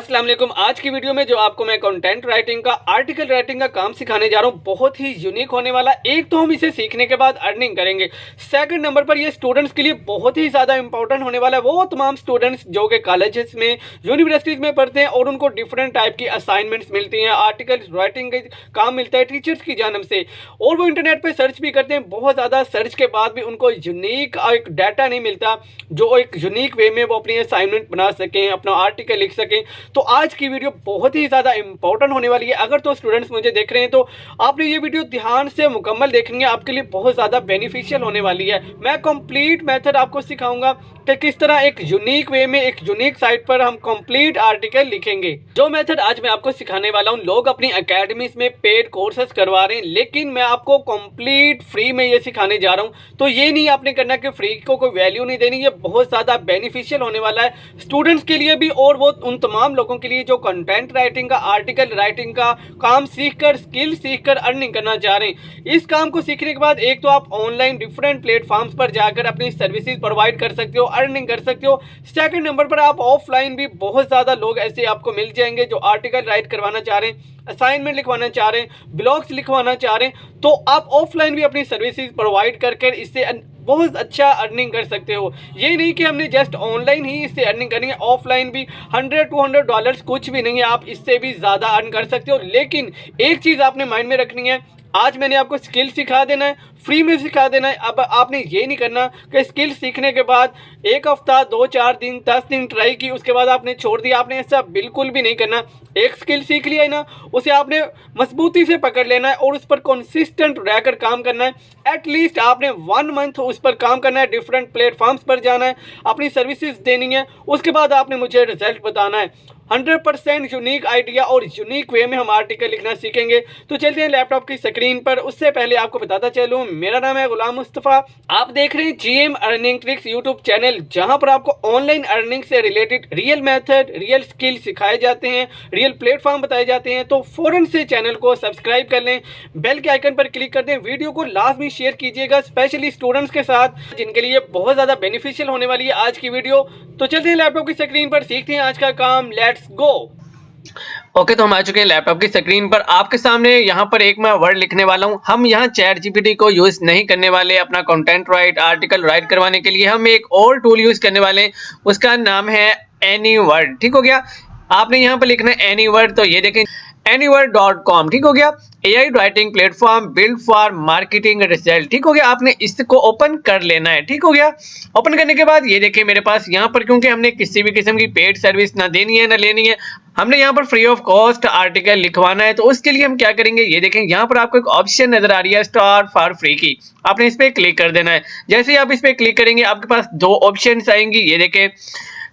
अस्सलाम वालेकुम। आज की वीडियो में जो आपको मैं कंटेंट राइटिंग का आर्टिकल राइटिंग का काम सिखाने जा रहा हूँ, बहुत ही यूनिक होने वाला। एक तो हम इसे सीखने के बाद अर्निंग करेंगे, सेकंड नंबर पर ये स्टूडेंट्स के लिए बहुत ही ज़्यादा इंपॉर्टेंट होने वाला है। वो तमाम स्टूडेंट्स जो कि कॉलेजेस में, यूनिवर्सिटीज़ में पढ़ते हैं और उनको डिफरेंट टाइप की असाइनमेंट्स मिलती हैं, आर्टिकल राइटिंग का काम मिलता है टीचर्स की जानब से, और वो इंटरनेट पर सर्च भी करते हैं। बहुत ज़्यादा सर्च के बाद भी उनको यूनिक एक डाटा नहीं मिलता जो एक यूनिक वे में वो अपनी असाइनमेंट बना सकें, अपना आर्टिकल लिख सकें। तो आज की वीडियो बहुत ही ज़्यादा इंपॉर्टेंट होने वाली है। अगर तो स्टूडेंट्स मुझे देख रहे हैं तो आपने ये वीडियो ध्यान से मुकम्मल देखनी है, आपके लिए बहुत ज़्यादा बेनिफिशियल होने वाली है। मैं कंप्लीट मेथड आपको सिखाऊंगा कि किस तरह एक यूनिक वे में एक यूनिक साइट पर हम कंप्लीट आर्टिकल लिखेंगे। जो मेथड आज मैं आपको सिखाने वाला हूँ, लोग अपनी अकेडमीज में पेड कोर्सेज करवा रहे हैं, लेकिन मैं आपको कंप्लीट फ्री में ये सिखाने जा रहा हूँ। तो ये नहीं आपने करना कि फ्री को कोई वैल्यू नहीं देनी, ये बहुत ज़्यादा बेनिफिशियल होने वाला है स्टूडेंट्स के लिए भी, और वो उन तमाम लोगों के लिए जो कंटेंट राइटिंग का, आर्टिकल राइटिंग का काम सीखकर, स्किल सीखकर अर्निंग करना चाह रहे हैं। इस काम को सीखने के बाद एक तो आप ऑनलाइन डिफरेंट प्लेटफॉर्म्स पर जाकर अपनी सर्विसेज प्रोवाइड कर सकते हो, अर्निंग कर सकते हो। सेकंड नंबर पर आप ऑफलाइन भी बहुत ज़्यादा लोग ऐसे आपको मिल जाएंगे जो आर्टिकल राइट करवाना चाह रहे हैं, असाइनमेंट लिखवाना चाह रहे हैं, ब्लॉग्स लिखवाना चाह रहे हैं। तो आप ऑफलाइन भी अपनी सर्विसेज प्रोवाइड करके इससे बहुत अच्छा अर्निंग कर सकते हो। ये नहीं कि हमने जस्ट ऑनलाइन ही इससे अर्निंग करनी है, ऑफलाइन भी $100-200 कुछ भी नहीं है, आप इससे भी ज़्यादा अर्न कर सकते हो। लेकिन एक चीज़ आपने माइंड में रखनी है, आज मैंने आपको स्किल सिखा देना है, फ्री में सिखा देना है। अब आपने ये नहीं करना कि स्किल सीखने के बाद एक हफ्ता, 2-4 दिन, 10 दिन ट्राई की, उसके बाद आपने छोड़ दिया। आपने ऐसा बिल्कुल भी नहीं करना। एक स्किल सीख लिया है ना, उसे आपने मजबूती से पकड़ लेना है और उस पर कंसिस्टेंट रहकर काम करना है। एटलीस्ट आपने 1 मंथ उस पर काम करना है, डिफरेंट प्लेटफॉर्म्स पर जाना है, अपनी सर्विसेज देनी है, उसके बाद आपने मुझे रिजल्ट बताना है। 100% यूनिक आइडिया और यूनिक वे में हम आर्टिकल लिखना सीखेंगे। तो चलते हैं लैपटॉप की स्क्रीन पर। उससे पहले आपको बताता चलूँ, मेरा नाम है गुलाम मुस्तफ़ा, आप देख रहे हैं GM earning tricks YouTube channel, जहां पर आपको ऑनलाइन अर्निंग से related real method, real skill सिखाए जाते हैं, रियल प्लेटफॉर्म बताए जाते हैं। तो फौरन से चैनल को सब्सक्राइब कर लें, बेल के आइकन पर क्लिक कर दें, वीडियो को लाजमी शेयर कीजिएगा, स्पेशली स्टूडेंट्स के साथ जिनके लिए बहुत ज़्यादा बेनिफिशियल होने वाली है आज की वीडियो। तो चलते हैं लैपटॉप की स्क्रीन पर, सीखते हैं आज का काम। Let's go. ओके, तो हम आ चुके हैं लैपटॉप की स्क्रीन पर। आपके सामने यहाँ पर एक मैं वर्ड लिखने वाला हूँ। हम यहाँ चैट जीपीटी को यूज नहीं करने वाले अपना कंटेंट राइट, आर्टिकल राइट करवाने के लिए। हम एक और टूल यूज करने वाले हैं, उसका नाम है एनीवर्ड। ठीक हो गया, आपने यहाँ पर लिखना है एनीवर्ड। तो ये देखें anywhere.com। ठीक हो गया, AI writing platform build for marketing result. ठीक हो गया, आपने इसको ओपन कर लेना है। ठीक हो गया, ओपन करने के बाद ये देखिए मेरे पास यहाँ पर, क्योंकि हमने किसी भी किस्म की पेड सर्विस ना देनी है ना लेनी है, हमने यहाँ पर फ्री ऑफ कॉस्ट आर्टिकल लिखवाना है। तो उसके लिए हम क्या करेंगे, ये देखें यहाँ पर आपको एक ऑप्शन नजर आ रही है स्टार्ट फॉर फ्री की, आपने इस पर क्लिक कर देना है। जैसे ही आप इस पर क्लिक करेंगे आपके पास 2 ऑप्शन आएंगी। ये देखें,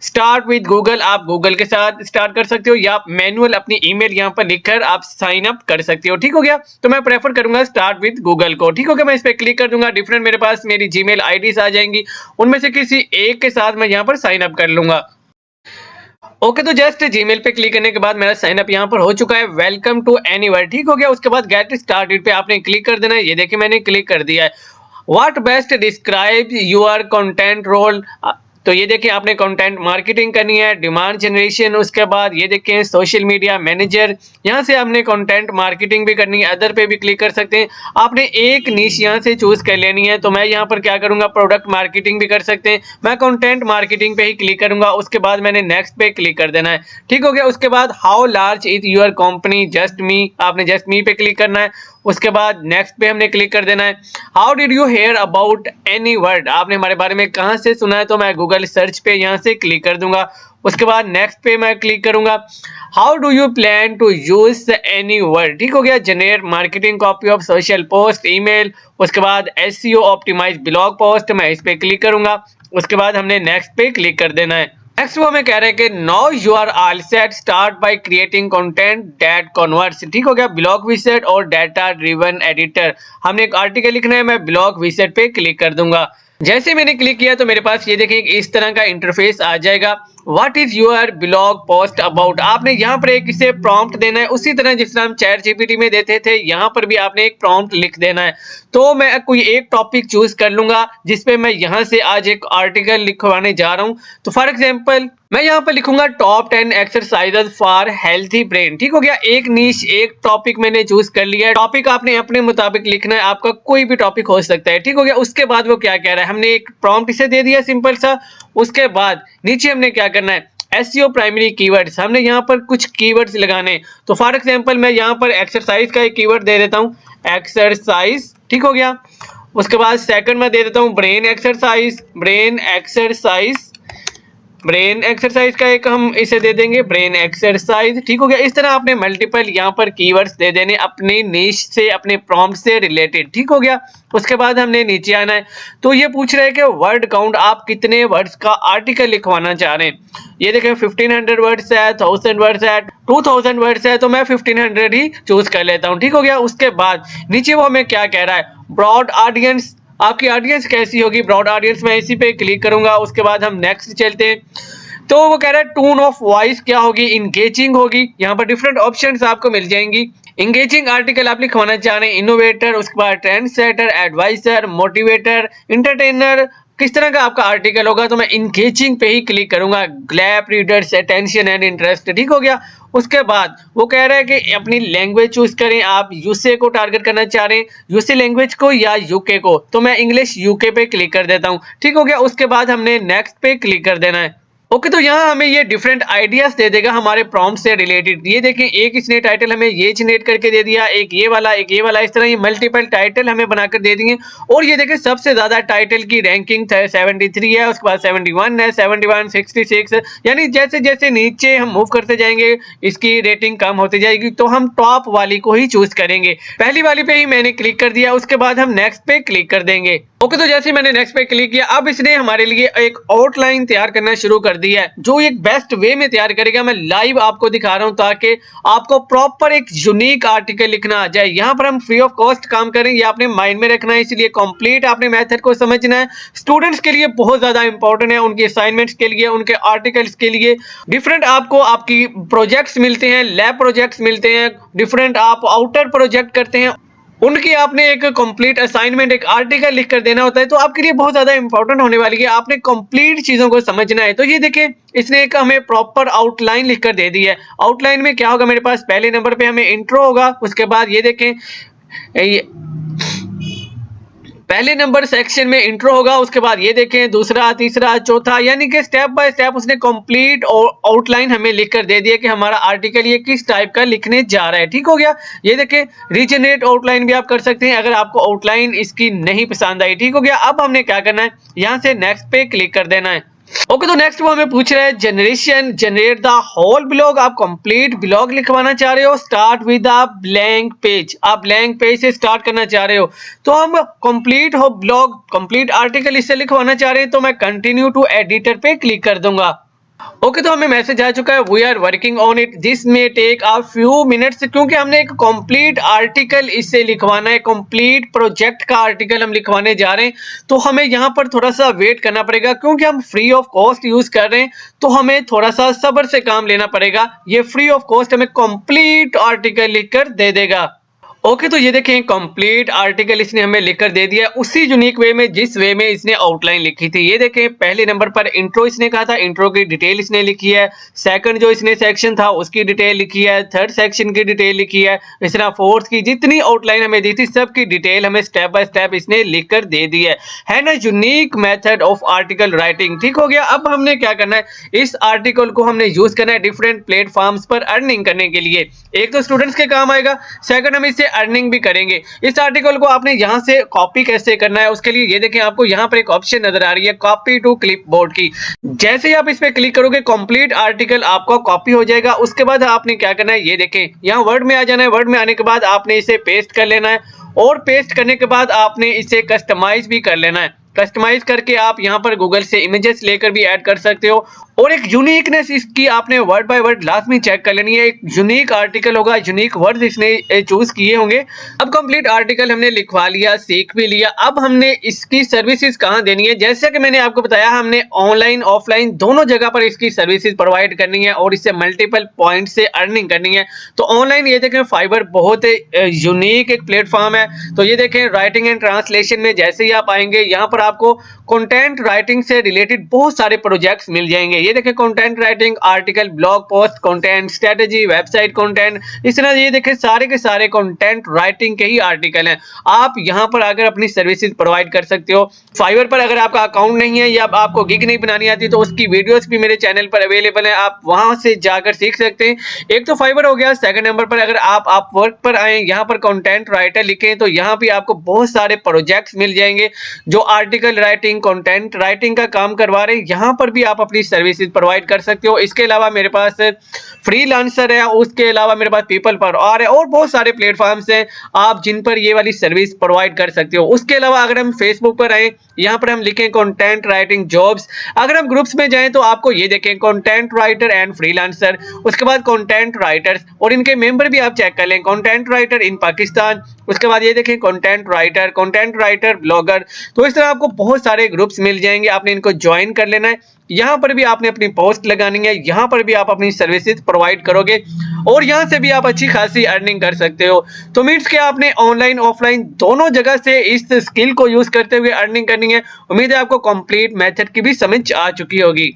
स्टार्ट विद गूगल, आप गूगल के साथ स्टार्ट कर सकते हो, या मैनुअल अपनी ईमेल यहाँ पर लिखकर आप साइन अप कर सकते हो। ठीक हो गया, तो मैं प्रेफर करूंगा स्टार्ट विद गूगल को। ठीक हो गया, मैं इस पर क्लिक कर दूंगा, डिफरेंट मेरे पास मेरी जीमेल आईडीज आ जाएंगी, उनमें से किसी एक के साथ मैं यहाँ पर साइन अप कर लूंगा। ओके, तो जस्ट जीमेल पे क्लिक करने के बाद मेरा साइन अप यहाँ पर हो चुका है। Welcome to Anyword. ठीक हो गया, उसके बाद गेट स्टार्टेड पे आपने क्लिक कर देना है। ये देखिए मैंने क्लिक कर दिया है। What best describe your content role. तो ये देखिए आपने कंटेंट मार्केटिंग करनी है, डिमांड जनरेशन, उसके बाद ये देखें सोशल मीडिया मैनेजर, यहाँ से आपने कंटेंट मार्केटिंग भी करनी है, अदर पे भी क्लिक कर सकते हैं। आपने एक निश यहाँ से चूज कर लेनी है। तो मैं यहाँ पर क्या करूंगा, प्रोडक्ट मार्केटिंग भी कर सकते हैं, मैं कंटेंट मार्केटिंग पे ही क्लिक करूंगा। उसके बाद मैंने नेक्स्ट पे क्लिक कर देना है। ठीक हो गया, उसके बाद how large is your company, just me, आपने जस्ट मी पे क्लिक करना है। उसके बाद नेक्स्ट पे हमने क्लिक कर देना है। How did you hear about Anyword, आपने हमारे बारे में कहां से सुना है, तो मैं गूगल सर्च पे यहां से क्लिक कर दूंगा। उसके बाद नेक्स्ट पे मैं क्लिक करूंगा। How do you plan to use Anyword. ठीक हो गया, generate marketing copy of social post, email, उसके बाद एसईओ ऑप्टिमाइज ब्लॉग पोस्ट, मैं इस पे क्लिक करूंगा। उसके बाद हमने नेक्स्ट पे क्लिक कर देना है। नेक्स्ट वो हमें कह रहे हैं कि now you are all set, start by creating content that converts. ठीक हो गया, ब्लॉग विजेट और डाटा ड्रिवन एडिटर, हमने एक आर्टिकल लिखना है, मैं ब्लॉग विजेट पे क्लिक कर दूंगा। जैसे मैंने क्लिक किया तो मेरे पास ये देखिए इस तरह का इंटरफेस आ जाएगा। What is your blog post about. आपने यहाँ पर एक इसे प्रॉम्प्ट देना है, उसी तरह जिस तरह हम चैट जीपीटी में देते थे, यहाँ पर भी आपने एक प्रॉम्प्ट लिख देना है। तो मैं कोई एक टॉपिक चूज कर लूंगा जिसपे मैं यहाँ से आज एक आर्टिकल लिखवाने जा रहा हूँ। तो फॉर एग्जाम्पल मैं यहाँ पर लिखूंगा top 10 exercises for healthy brain. ठीक हो गया, एक नीश एक टॉपिक मैंने चूज कर लिया है। टॉपिक आपने अपने मुताबिक लिखना है, आपका कोई भी टॉपिक हो सकता है। ठीक हो गया, उसके बाद वो क्या कह रहा है, हमने एक प्रॉम्प्ट इसे दे दिया सिंपल सा। उसके बाद नीचे हमने क्या करना है, एसईओ प्राइमरी कीवर्ड्स, हमने यहाँ पर कुछ कीवर्ड्स लगाने। तो फॉर एग्जांपल मैं यहाँ पर एक्सरसाइज का एक कीवर्ड दे देता हूँ, एक्सरसाइज। ठीक हो गया, उसके बाद सेकंड मैं दे देता हूँ brain exercise, brain exercise, brain exercise का एक हम इसे दे देंगे ब्रेन एक्सरसाइज। ठीक हो गया, इस तरह आपने मल्टीपल यहाँ पर कीवर्ड्स दे देने अपनी नीश से, अपने प्रॉम्प्ट से रिलेटेड। ठीक हो गया, उसके बाद हमने नीचे आना है। तो ये पूछ रहे हैं कि वर्ड काउंट, आप कितने वर्ड्स का आर्टिकल लिखवाना चाह रहे हैं। ये देखें 1500 वर्ड्स है, 1000 वर्ड्स है, 2000 वर्ड्स है, तो मैं 1500 ही चूज कर लेता हूँ। ठीक हो गया, उसके बाद नीचे वो हमें क्या कह रहा है, ब्रॉड ऑडियंस, आपकी ऑडियंस कैसी होगी, ब्रॉड ऑडियंस। मैं इसी पे क्लिक करूंगा, उसके बाद हम नेक्स्ट चलते हैं। तो वो कह रहा है टोन ऑफ वॉइस क्या होगी, इंगेजिंग होगी। यहाँ पर डिफरेंट ऑप्शंस आपको मिल जाएंगी। इंगेजिंग आर्टिकल आप लिखवाना चाह रहे हैं, इनोवेटर, उसके बाद trend setter, adviser, motivator, entertainer, किस तरह का आपका आर्टिकल होगा। तो मैं इंगेजिंग पे ही क्लिक करूंगा, grab readers attention and interest. ठीक हो गया, उसके बाद वो कह रहा है कि अपनी लैंग्वेज चूज करें, आप यूएसए को टारगेट करना चाह रहे हैं, यूएसए लैंग्वेज को या यूके को। तो मैं इंग्लिश यूके पे क्लिक कर देता हूँ। ठीक हो गया, उसके बाद हमने नेक्स्ट पे क्लिक कर देना है। ओके, तो यहाँ हमें ये डिफरेंट आइडियाज दे देगा हमारे प्रॉम्प्ट से रिलेटेड। ये देखें, एक इसने टाइटल हमें ये जनरेट करके दे दिया, एक ये वाला, एक ये वाला, इस तरह ये मल्टीपल टाइटल हमें बनाकर दे देंगे। और ये देखें सबसे ज्यादा टाइटल की रैंकिंग 73 है, उसके बाद 71 है, 71, 66, यानी जैसे जैसे नीचे हम मूव करते जाएंगे इसकी रेटिंग कम होती जाएगी। तो हम टॉप वाली को ही चूज करेंगे। पहली वाली पे ही मैंने क्लिक कर दिया, उसके बाद हम नेक्स्ट पे क्लिक कर देंगे। ओके, तो जैसे मैंने नेक्स्ट पे क्लिक किया, अब इसने हमारे लिए एक आउटलाइन तैयार करना शुरू कर दिया है, जो एक बेस्ट वे में तैयार करेगा। मैं लाइव आपको दिखा रहा हूं ताकि आपको प्रॉपर एक यूनिक आर्टिकल लिखना आ जाए। यहाँ पर हम फ्री ऑफ कॉस्ट काम करें, ये आपने माइंड में रखना है, इसलिए कंप्लीट आपने मेथड को समझना है। स्टूडेंट्स के लिए बहुत ज्यादा इंपॉर्टेंट है, उनके असाइनमेंट्स के लिए, उनके आर्टिकल्स के लिए। डिफरेंट आपको आपकी प्रोजेक्ट्स मिलते हैं, लैब प्रोजेक्ट्स मिलते हैं, डिफरेंट आप आउटर प्रोजेक्ट करते हैं, उनकी आपने एक कंप्लीट असाइनमेंट, एक आर्टिकल लिख कर देना होता है। तो आपके लिए बहुत ज्यादा इंपॉर्टेंट होने वाली है, आपने कंप्लीट चीजों को समझना है। तो ये देखें, इसने एक हमें प्रॉपर आउटलाइन लिख कर दे दी है। आउटलाइन में क्या होगा, मेरे पास पहले नंबर पे हमें इंट्रो होगा, उसके बाद ये देखें पहले नंबर सेक्शन में इंट्रो होगा, उसके बाद ये देखें दूसरा, तीसरा, चौथा, यानी कि स्टेप बाय स्टेप उसने कंप्लीट आउटलाइन हमें लिख कर दे दिया कि हमारा आर्टिकल ये किस टाइप का लिखने जा रहा है। ठीक हो गया, ये देखें रीजनरेट आउटलाइन भी आप कर सकते हैं अगर आपको आउटलाइन इसकी नहीं पसंद आई। ठीक हो गया, अब हमने क्या करना है, यहाँ से नेक्स्ट पे क्लिक कर देना है। ओके, तो नेक्स्ट वो हमें पूछ रहा है जनरेट द होल ब्लॉग। आप कंप्लीट ब्लॉग लिखवाना चाह रहे हो, start with a blank page, आप ब्लैंक पेज से स्टार्ट करना चाह रहे हो। तो हम कंप्लीट हो ब्लॉग, कंप्लीट आर्टिकल इससे लिखवाना चाह रहे हैं, तो मैं कंटिन्यू टू एडिटर पे क्लिक कर दूंगा। ओके, तो हमें मैसेज आ चुका है, we are working on it, this may take a few minutes, क्योंकि हमने एक कंप्लीट आर्टिकल इससे लिखवाना है, कंप्लीट प्रोजेक्ट का आर्टिकल हम लिखवाने जा रहे हैं। तो हमें यहाँ पर थोड़ा सा वेट करना पड़ेगा, क्योंकि हम फ्री ऑफ कॉस्ट यूज कर रहे हैं, तो हमें थोड़ा सा सब्र से काम लेना पड़ेगा। ये फ्री ऑफ कॉस्ट हमें कंप्लीट आर्टिकल लिखकर दे देगा। ओके, तो ये देखें कंप्लीट आर्टिकल इसने हमें लिखकर दे दिया उसी यूनिक वे में जिस वे में इसने आउटलाइन लिखी थी। ये देखें पहले नंबर पर इंट्रो इसने कहा था, इंट्रो की डिटेल इसने लिखी है। सेकंड जो इसने सेक्शन था उसकी डिटेल लिखी है, थर्ड सेक्शन की डिटेल लिखी है, इस तरह फोर्थ की जितनी आउटलाइन हमें दी थी सबकी डिटेल हमें स्टेप बाय स्टेप इसने लिखकर दे दी है ना, unique method of article writing. ठीक हो गया, अब हमने क्या करना है, इस आर्टिकल को हमने यूज करना है डिफरेंट प्लेटफॉर्म्स पर अर्निंग करने के लिए। एक तो स्टूडेंट्स के काम आएगा, सेकंड हम इससे अर्निंग भी करेंगे। इस आर्टिकल को आपने यहां से कॉपी कैसे करना है, उसके लिए ये देखें आपको यहां पर एक ऑप्शन नजर आ रही है कॉपी टू क्लिपबोर्ड की। जैसे ही आप इस पे क्लिक करोगे कंप्लीट आर्टिकल आपका कॉपी हो जाएगा। उसके बाद आपने क्या करना है, ये देखें यहां वर्ड में आ जाना है, वर्ड में आने के बाद आपने इसे पेस्ट कर लेना है, और पेस्ट करने के बाद आपने इसे कस्टमाइज भी कर लेना है। कस्टमाइज करके आप यहां पर गूगल से इमेजेस लेकर भी ऐड कर सकते हो, और एक यूनिकनेस इसकी आपने वर्ड बाय वर्ड लास्ट में चेक कर लेनी है। एक यूनिक आर्टिकल होगा, यूनिक वर्ड्स इसने चूज किए होंगे। अब कंप्लीट आर्टिकल हमने लिखवा लिया, सीख भी लिया। अब हमने इसकी सर्विसेज कहाँ देनी है, जैसे कि मैंने आपको बताया हमने ऑनलाइन ऑफलाइन दोनों जगह पर इसकी सर्विसेज प्रोवाइड करनी है और इससे मल्टीपल पॉइंट से अर्निंग करनी है। तो ऑनलाइन ये देखें फाइवर बहुत यूनिक एक प्लेटफॉर्म है। तो ये देखें राइटिंग एंड ट्रांसलेशन में जैसे ही आप आएंगे यहाँ पर आपको कंटेंट राइटिंग से रिलेटेड बहुत सारे प्रोजेक्ट्स मिल जाएंगे। ये देखें content writing, article, blog post content, strategy, website content, इस तरह ये देखें सारे के सारे कंटेंट राइटिंग के ही आर्टिकल हैं। आप यहां पर आकर अपनी सर्विसेज प्रोवाइड कर सकते हो। फाइवर पर अगर आपका अकाउंट नहीं है या आपको गिग नहीं बनानी आती तो उसकी वीडियोस भी मेरे चैनल पर अवेलेबल है, आप वहां से जाकर सीख सकते हैं। एक तो फाइवर हो गया। सेकंड नंबर पर अगर आप वर्क पर आए, यहाँ पर कंटेंट राइटर लिखें तो यहाँ भी आपको बहुत सारे प्रोजेक्ट्स मिल जाएंगे जो आर्टिकल राइटिंग, कंटेंट राइटिंग का काम करवा रहे हैं। यहाँ पर भी आप अपनी सर्विसेज प्रोवाइड कर सकते हो। इसके अलावा मेरे पास फ्रीलांसर है, उसके अलावा मेरे पास पीपल पर है और बहुत सारे प्लेटफॉर्म्स हैं आप जिन पर ये वाली सर्विस प्रोवाइड कर सकते हो। उसके अलावा अगर हम फेसबुक पर आए, यहाँ पर हम लिखें कंटेंट राइटिंग जॉब्स। अगर हम ग्रुप्स में जाएं तो आपको ये देखें कंटेंट राइटर एंड फ्रीलांसर, उसके बाद कंटेंट राइटर्स और इनके मेंबर भी आप चेक कर लें, कंटेंट राइटर इन पाकिस्तान। उसके बाद ये देखें कंटेंट राइटर ब्लॉगर। तो इस तरह आपको बहुत सारे ग्रुप्स मिल जाएंगे, आपने इनको ज्वाइन कर लेना है। यहाँ पर भी आपने अपनी पोस्ट लगानी है, यहाँ पर भी आप अपनी सर्विसेज प्रोवाइड करोगे और यहाँ से भी आप अच्छी खासी अर्निंग कर सकते हो। तो मीन्स कि आपने ऑनलाइन ऑफलाइन दोनों जगह से इस स्किल को यूज करते हुए अर्निंग करनी है। उम्मीद है आपको कंप्लीट मेथड की भी समझ आ चुकी होगी।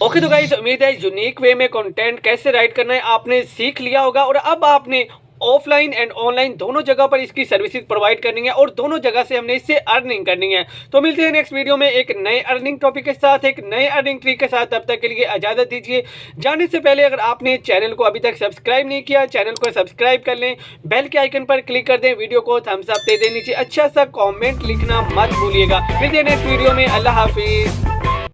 ओके तो गाइस, उम्मीद है यूनिक वे में कंटेंट कैसे राइट करना है आपने सीख लिया होगा और अब आपने ऑफलाइन एंड ऑनलाइन दोनों जगह पर इसकी सर्विसेज प्रोवाइड करनी है और दोनों जगह से हमने इससे अर्निंग करनी है। तो मिलते हैं नेक्स्ट वीडियो में एक नए अर्निंग टॉपिक के साथ, एक नए अर्निंग ट्रिक के साथ। तब तक के लिए इजाजत दीजिए। जाने से पहले अगर आपने चैनल को अभी तक सब्सक्राइब नहीं किया, चैनल को सब्सक्राइब कर लें, बेल के आइकन पर क्लिक कर दें, वीडियो को थम्स अप दे दें, नीचे अच्छा सा कॉमेंट लिखना मत भूलिएगा। मिलते हैं नेक्स्ट वीडियो में। अल्लाह हाफिज।